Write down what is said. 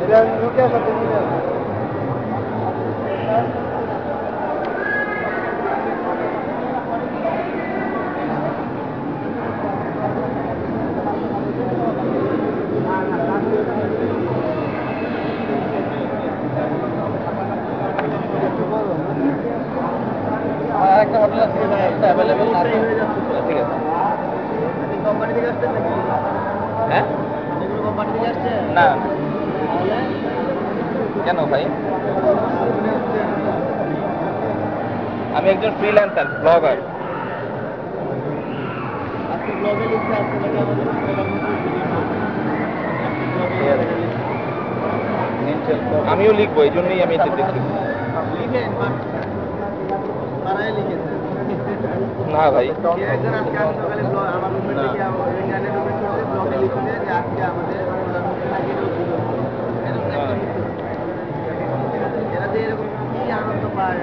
এটা নোকিয়ার সাথে মিলে আছে। একটা হোটেল আছে অ্যাভেলেবেল না, ঠিক আছে। কোম্পানি থেকে আসছেন নাকি? হ্যাঁ, কোম্পানি থেকে আসছেন না? কেন ভাই? আমি একজন ফ্রিল্যান্সার ব্লগার। আপনি ব্লগে লিখতে আসছেন নাকি আমাদের আমিও লিখবো, এই জন্যই আমি এতে দেখছি। লিখেন তারাই লিখেছে না ভাই। একজন আজকে আমি সকালে আমার রুমমেট থেকে এখানে ব্লগে লিখছে যে আজকে আমাদের প্রধানমন্ত্রী নাকি এরকম যে এরকম কি আনন্দ পায়।